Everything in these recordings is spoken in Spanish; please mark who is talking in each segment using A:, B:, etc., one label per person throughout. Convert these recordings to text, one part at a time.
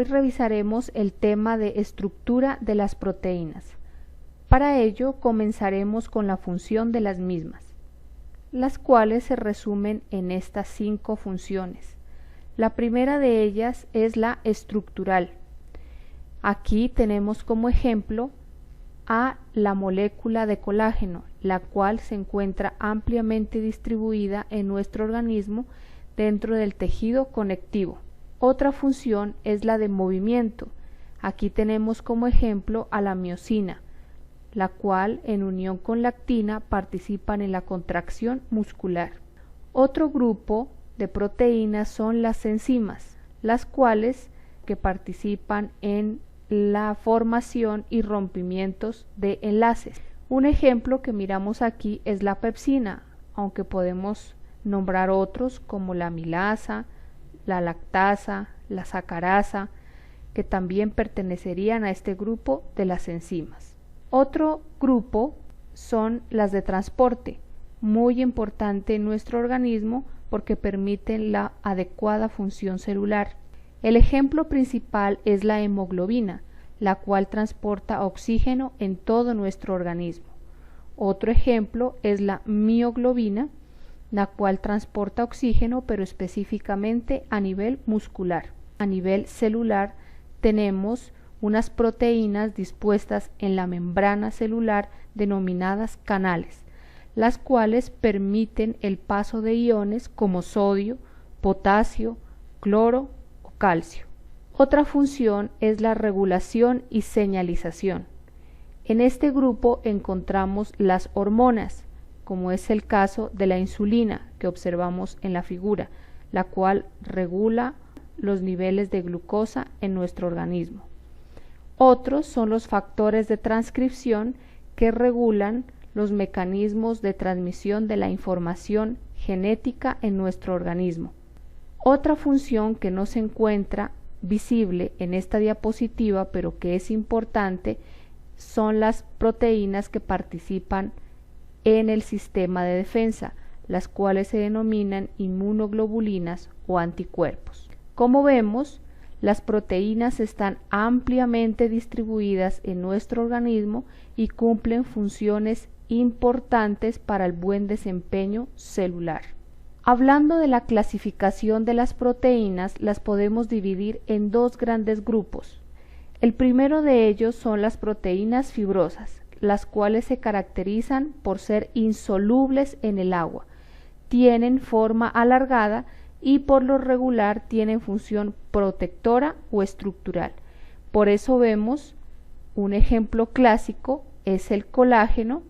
A: Hoy revisaremos el tema de estructura de las proteínas. Para ello comenzaremos con la función de las mismas, las cuales se resumen en estas 5 funciones. La primera de ellas es la estructural. Aquí tenemos como ejemplo a la molécula de colágeno, la cual se encuentra ampliamente distribuida en nuestro organismo dentro del tejido conectivo. Otra función es la de movimiento. Aquí tenemos como ejemplo a la miosina, la cual en unión con la actina participan en la contracción muscular. Otro grupo de proteínas son las enzimas, las cuales que participan en la formación y rompimientos de enlaces. Un ejemplo que miramos aquí es la pepsina, aunque podemos nombrar otros como la amilasa, la lactasa, la sacarasa, que también pertenecerían a este grupo de las enzimas. Otro grupo son las de transporte, muy importante en nuestro organismo porque permiten la adecuada función celular. El ejemplo principal es la hemoglobina, la cual transporta oxígeno en todo nuestro organismo. Otro ejemplo es la mioglobina, la cual transporta oxígeno pero específicamente a nivel muscular. A nivel celular tenemos unas proteínas dispuestas en la membrana celular denominadas canales, las cuales permiten el paso de iones como sodio, potasio, cloro o calcio. Otra función es la regulación y señalización. En este grupo encontramos las hormonas, como es el caso de la insulina que observamos en la figura, la cual regula los niveles de glucosa en nuestro organismo. Otros son los factores de transcripción que regulan los mecanismos de transmisión de la información genética en nuestro organismo. Otra función que no se encuentra visible en esta diapositiva, pero que es importante, son las proteínas que participan en el sistema de defensa, las cuales se denominan inmunoglobulinas o anticuerpos. Como vemos, las proteínas están ampliamente distribuidas en nuestro organismo y cumplen funciones importantes para el buen desempeño celular. Hablando de la clasificación de las proteínas, las podemos dividir en 2 grandes grupos. El primero de ellos son las proteínas fibrosas, las cuales se caracterizan por ser insolubles en el agua, tienen forma alargada y por lo regular tienen función protectora o estructural. Por eso vemos un ejemplo clásico es el colágeno,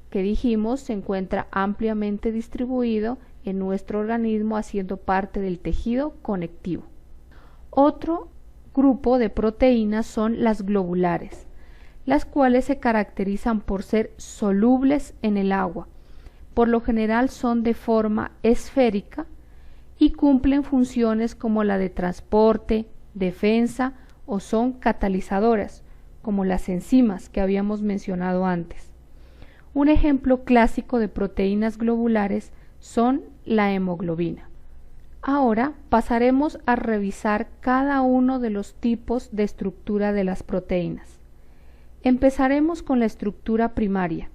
A: que dijimos se encuentra ampliamente distribuido en nuestro organismo haciendo parte del tejido conectivo. Otro grupo de proteínas son las globulares, las cuales se caracterizan por ser solubles en el agua. Por lo general son de forma esférica y cumplen funciones como la de transporte, defensa o son catalizadoras, como las enzimas que habíamos mencionado antes. Un ejemplo clásico de proteínas globulares son la hemoglobina. Ahora pasaremos a revisar cada uno de los tipos de estructura de las proteínas. Empezaremos con la estructura primaria.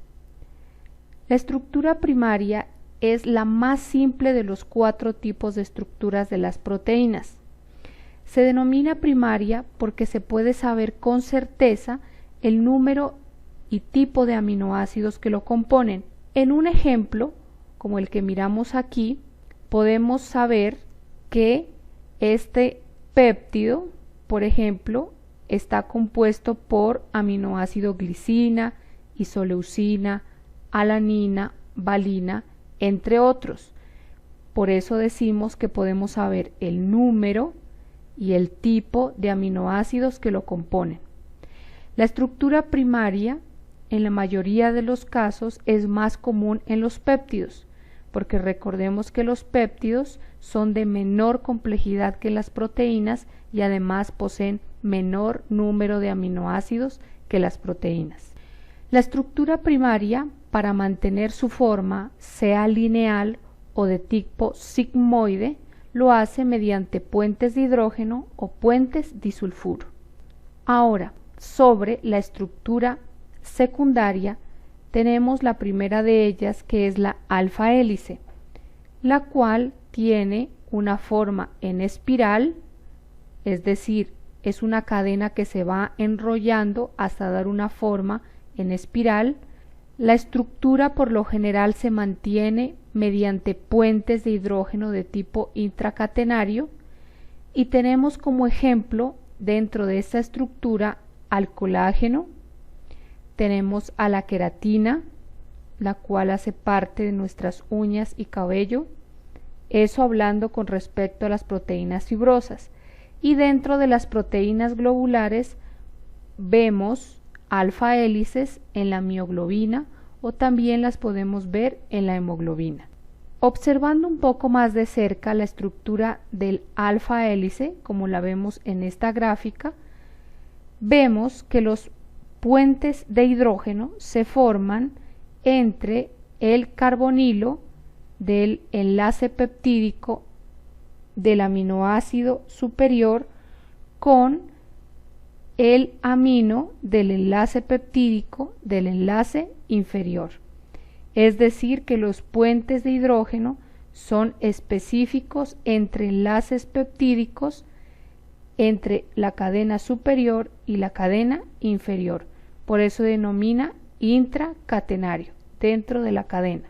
A: La estructura primaria es la más simple de los 4 tipos de estructuras de las proteínas. Se denomina primaria porque se puede saber con certeza el número y tipo de aminoácidos que lo componen. En un ejemplo, como el que miramos aquí, podemos saber que este péptido, por ejemplo, está compuesto por aminoácido glicina, isoleucina, alanina, valina, entre otros. Por eso decimos que podemos saber el número y el tipo de aminoácidos que lo componen. La estructura primaria, en la mayoría de los casos, es más común en los péptidos, porque recordemos que los péptidos son de menor complejidad que las proteínas y además poseen menor número de aminoácidos que las proteínas. La estructura primaria, para mantener su forma, sea lineal o de tipo sigmoide, lo hace mediante puentes de hidrógeno o puentes disulfuro. Ahora, sobre la estructura secundaria, tenemos la primera de ellas, que es la alfa hélice, la cual tiene una forma en espiral, es decir, es una cadena que se va enrollando hasta dar una forma en espiral. La estructura por lo general se mantiene mediante puentes de hidrógeno de tipo intracatenario, y tenemos como ejemplo dentro de esta estructura al colágeno, tenemos a la queratina, la cual hace parte de nuestras uñas y cabello, eso hablando con respecto a las proteínas fibrosas. Y dentro de las proteínas globulares vemos alfa hélices en la mioglobina, o también las podemos ver en la hemoglobina. Observando un poco más de cerca la estructura del alfa hélice, como la vemos en esta gráfica, vemos que los puentes de hidrógeno se forman entre el carbonilo del enlace peptídico del aminoácido superior con el amino del enlace peptídico del enlace inferior. Es decir, que los puentes de hidrógeno son específicos entre enlaces peptídicos entre la cadena superior y la cadena inferior. Por eso denomina intracatenario, dentro de la cadena.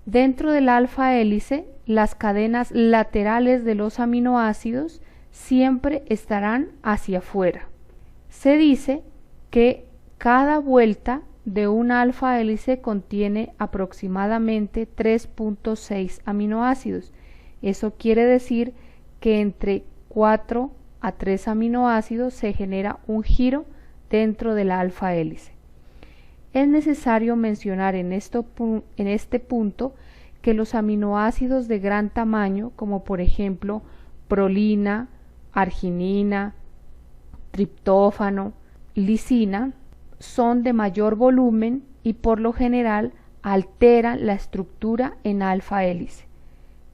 A: Dentro del alfa hélice, las cadenas laterales de los aminoácidos siempre estarán hacia afuera. Se dice que cada vuelta de una alfa hélice contiene aproximadamente 3.6 aminoácidos. Eso quiere decir que entre 4 a 3 aminoácidos se genera un giro dentro de la alfa hélice. Es necesario mencionar en este punto que los aminoácidos de gran tamaño, como por ejemplo prolina, arginina, triptófano, lisina, son de mayor volumen y por lo general alteran la estructura en alfa hélice.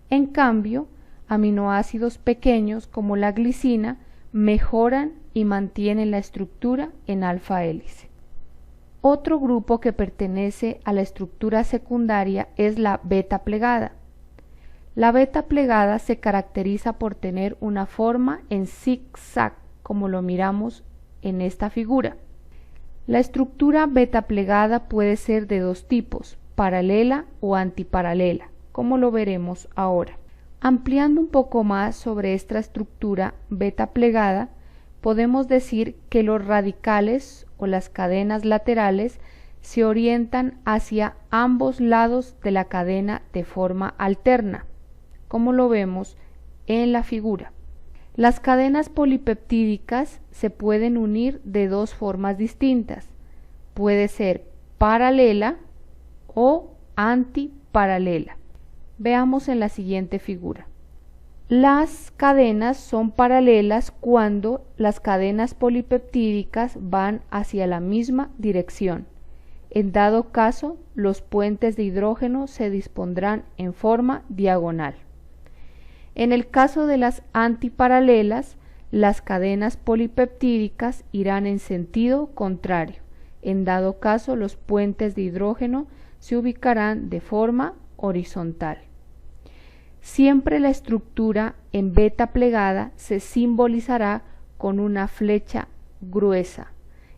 A: En cambio, aminoácidos pequeños como la glicina mejoran y mantienen la estructura en alfa hélice. Otro grupo que pertenece a la estructura secundaria es la beta plegada. La beta plegada se caracteriza por tener una forma en zig-zag, como lo miramos en esta figura. La estructura beta plegada puede ser de dos tipos, paralela o antiparalela, como lo veremos ahora. Ampliando un poco más sobre esta estructura beta plegada, podemos decir que los radicales o las cadenas laterales se orientan hacia ambos lados de la cadena de forma alterna, como lo vemos en la figura. Las cadenas polipeptídicas se pueden unir de dos formas distintas. Puede ser paralela o antiparalela. Veamos en la siguiente figura. Las cadenas son paralelas cuando las cadenas polipeptídicas van hacia la misma dirección. En dado caso, los puentes de hidrógeno se dispondrán en forma diagonal. En el caso de las antiparalelas, las cadenas polipeptídicas irán en sentido contrario. En dado caso, los puentes de hidrógeno se ubicarán de forma horizontal. Siempre la estructura en beta plegada se simbolizará con una flecha gruesa,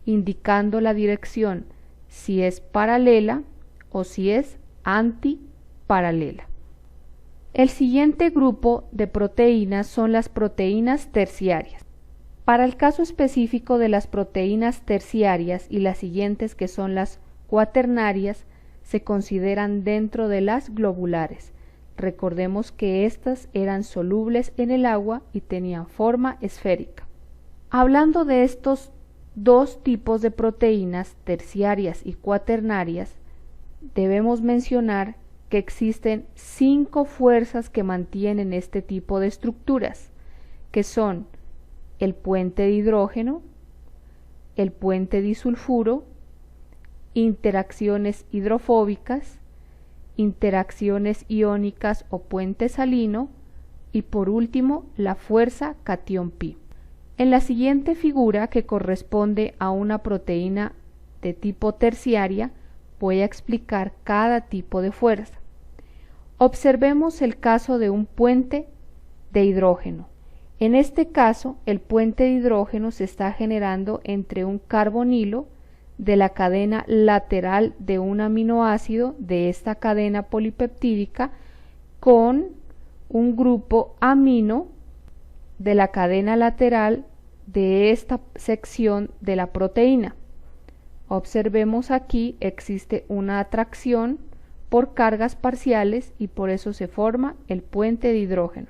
A: indicando la dirección, si es paralela o si es antiparalela. El siguiente grupo de proteínas son las proteínas terciarias. Para el caso específico de las proteínas terciarias y las siguientes, que son las cuaternarias, se consideran dentro de las globulares. Recordemos que estas eran solubles en el agua y tenían forma esférica. Hablando de estos dos tipos de proteínas, terciarias y cuaternarias, debemos mencionar que existen 5 fuerzas que mantienen este tipo de estructuras, que son el puente de hidrógeno, el puente disulfuro, interacciones hidrofóbicas, interacciones iónicas o puente salino, y por último la fuerza cation pi. En la siguiente figura, que corresponde a una proteína de tipo terciaria, voy a explicar cada tipo de fuerza. Observemos el caso de un puente de hidrógeno. En este caso, el puente de hidrógeno se está generando entre un carbonilo de la cadena lateral de un aminoácido de esta cadena polipeptídica con un grupo amino de la cadena lateral de esta sección de la proteína. Observemos aquí, existe una atracción por cargas parciales y por eso se forma el puente de hidrógeno.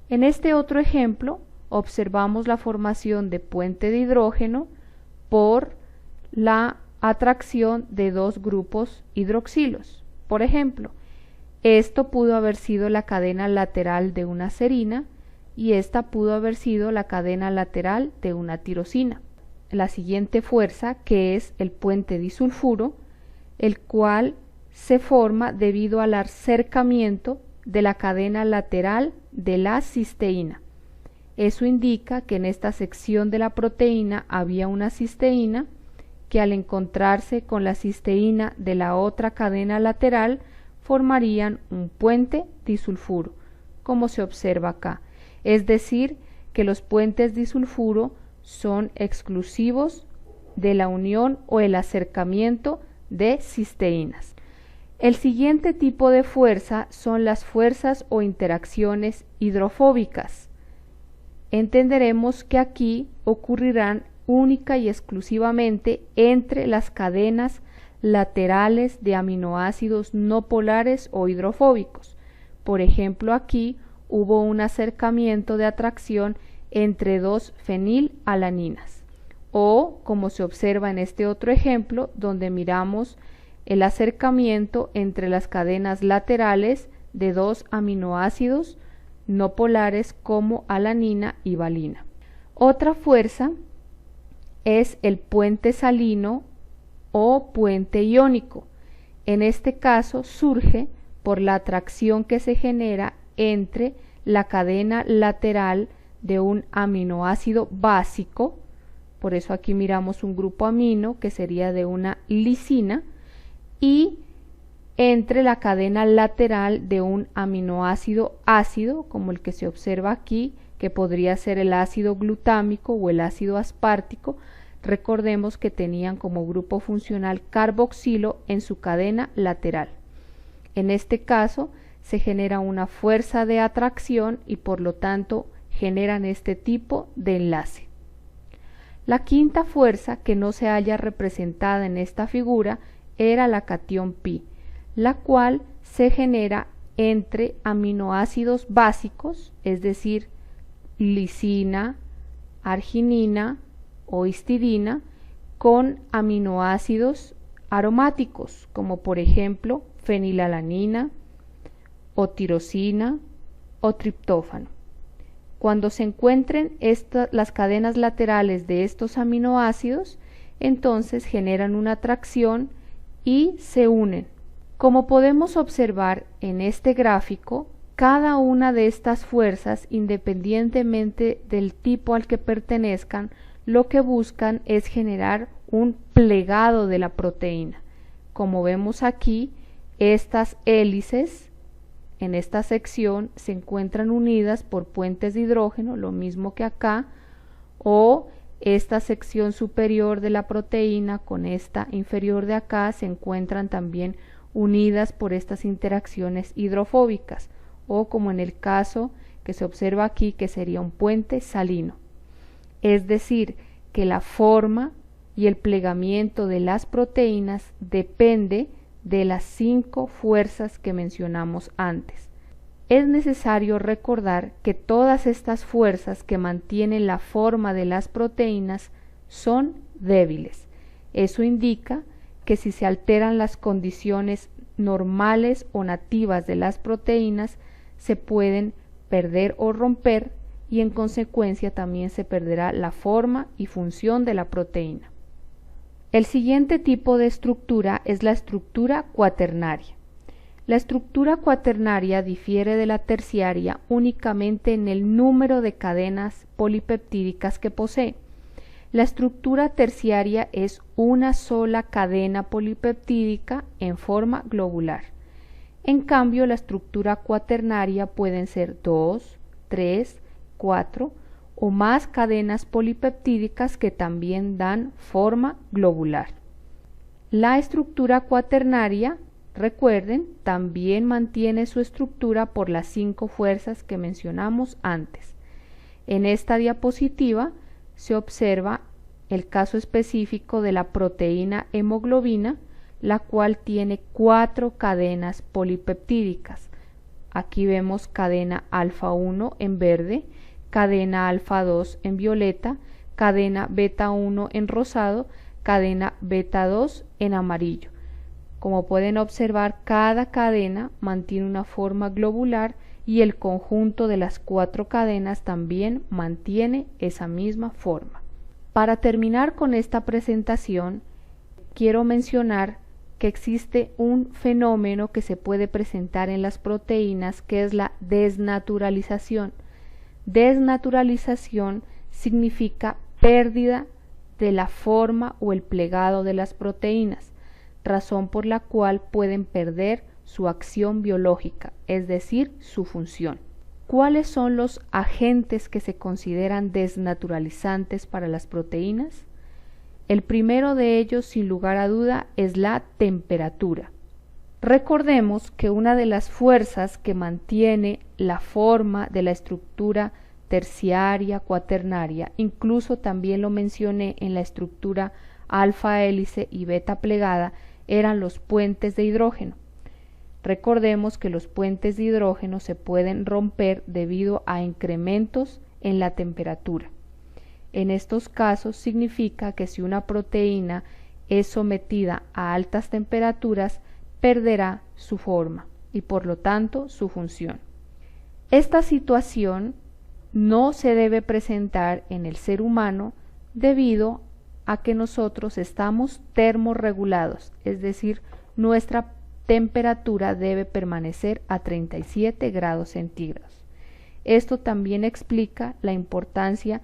A: En este otro ejemplo, observamos la formación de puente de hidrógeno por la atracción de dos grupos hidroxilos. Por ejemplo, esto pudo haber sido la cadena lateral de una serina y esta pudo haber sido la cadena lateral de una tirosina. La siguiente fuerza, que es el puente disulfuro, el cual se forma debido al acercamiento de la cadena lateral de la cisteína. Eso indica que en esta sección de la proteína había una cisteína que al encontrarse con la cisteína de la otra cadena lateral formarían un puente disulfuro, como se observa acá. Es decir, que los puentes disulfuro son exclusivos de la unión o el acercamiento de cisteínas. El siguiente tipo de fuerza son las fuerzas o interacciones hidrofóbicas. Entenderemos que aquí ocurrirán única y exclusivamente entre las cadenas laterales de aminoácidos no polares o hidrofóbicos. Por ejemplo, aquí hubo un acercamiento de atracción entre dos fenilalaninas, o como se observa en este otro ejemplo, donde miramos el acercamiento entre las cadenas laterales de dos aminoácidos no polares como alanina y valina. Otra fuerza es el puente salino o puente iónico. En este caso surge por la atracción que se genera entre la cadena lateral de un aminoácido básico, por eso aquí miramos un grupo amino que sería de una lisina, y entre la cadena lateral de un aminoácido ácido, como el que se observa aquí, que podría ser el ácido glutámico o el ácido aspartico. Recordemos que tenían como grupo funcional carboxilo en su cadena lateral. En este caso se genera una fuerza de atracción y por lo tanto generan este tipo de enlace. La quinta fuerza, que no se halla representada en esta figura, era la cation pi, la cual se genera entre aminoácidos básicos, es decir, lisina, arginina o histidina, con aminoácidos aromáticos, como por ejemplo fenilalanina o tirosina o triptófano. Cuando se encuentren las cadenas laterales de estos aminoácidos, entonces generan una atracción y se unen. Como podemos observar en este gráfico, cada una de estas fuerzas, independientemente del tipo al que pertenezcan, lo que buscan es generar un plegado de la proteína. Como vemos aquí, estas hélices en esta sección se encuentran unidas por puentes de hidrógeno, lo mismo que acá, o esta sección superior de la proteína con esta inferior de acá se encuentran también unidas por estas interacciones hidrofóbicas, o como en el caso que se observa aquí, que sería un puente salino. Es decir, que la forma y el plegamiento de las proteínas depende de las 5 fuerzas que mencionamos antes. Es necesario recordar que todas estas fuerzas que mantienen la forma de las proteínas son débiles. Eso indica que si se alteran las condiciones normales o nativas de las proteínas, se pueden perder o romper y en consecuencia también se perderá la forma y función de la proteína. El siguiente tipo de estructura es la estructura cuaternaria. La estructura cuaternaria difiere de la terciaria únicamente en el número de cadenas polipeptídicas que posee. La estructura terciaria es una sola cadena polipeptídica en forma globular. En cambio, la estructura cuaternaria pueden ser 2, 3, 4 o más cadenas polipeptídicas que también dan forma globular. La estructura cuaternaria, recuerden, también mantiene su estructura por las 5 fuerzas que mencionamos antes. En esta diapositiva se observa el caso específico de la proteína hemoglobina, la cual tiene 4 cadenas polipeptídicas. Aquí vemos cadena alfa 1 en verde, cadena alfa 2 en violeta, cadena beta 1 en rosado, cadena beta 2 en amarillo. Como pueden observar, cada cadena mantiene una forma globular y el conjunto de las 4 cadenas también mantiene esa misma forma. Para terminar con esta presentación, quiero mencionar que existe un fenómeno que se puede presentar en las proteínas, que es la desnaturalización. Desnaturalización significa pérdida de la forma o el plegado de las proteínas, razón por la cual pueden perder su acción biológica, es decir, su función. ¿Cuáles son los agentes que se consideran desnaturalizantes para las proteínas? El primero de ellos, sin lugar a duda, es la temperatura. Recordemos que una de las fuerzas que mantiene la forma de la estructura terciaria, cuaternaria, incluso también lo mencioné en la estructura alfa hélice y beta plegada, eran los puentes de hidrógeno. Recordemos que los puentes de hidrógeno se pueden romper debido a incrementos en la temperatura. En estos casos significa que si una proteína es sometida a altas temperaturas, perderá su forma y por lo tanto su función. Esta situación no se debe presentar en el ser humano debido a que nosotros estamos termorregulados, es decir, nuestra temperatura debe permanecer a 37 grados centígrados. Esto también explica la importancia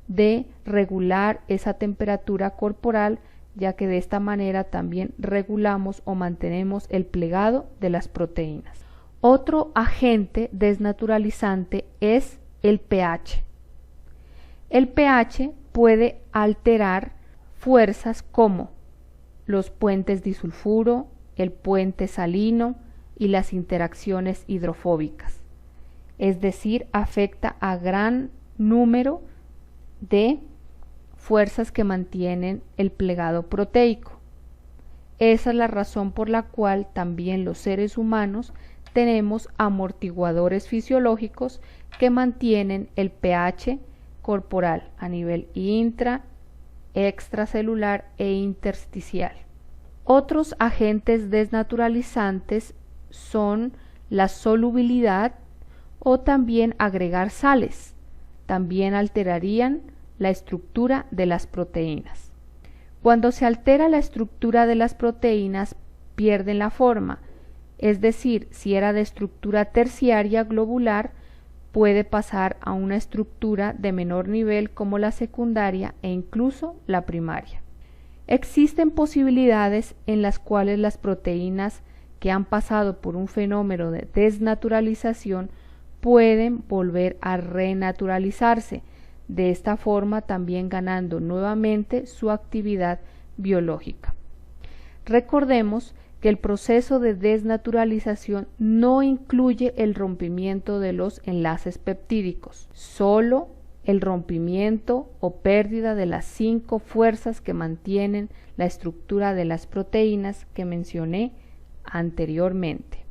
A: de regular esa temperatura corporal, ya que de esta manera también regulamos o mantenemos el plegado de las proteínas. Otro agente desnaturalizante es el pH. El pH puede alterar fuerzas como los puentes disulfuro, el puente salino y las interacciones hidrofóbicas, es decir, afecta a gran número de fuerzas que mantienen el plegado proteico. Esa es la razón por la cual también los seres humanos tenemos amortiguadores fisiológicos que mantienen el pH corporal a nivel intra, extracelular e intersticial. Otros agentes desnaturalizantes son la solubilidad o también agregar sales. También alterarían la estructura de las proteínas. Cuando se altera la estructura de las proteínas, pierden la forma, es decir, si era de estructura terciaria globular, puede pasar a una estructura de menor nivel como la secundaria e incluso la primaria. Existen posibilidades en las cuales las proteínas que han pasado por un fenómeno de desnaturalización pueden volver a renaturalizarse, de esta forma también ganando nuevamente su actividad biológica. Recordemos que el proceso de desnaturalización no incluye el rompimiento de los enlaces peptídicos, solo el rompimiento o pérdida de las 5 fuerzas que mantienen la estructura de las proteínas que mencioné anteriormente.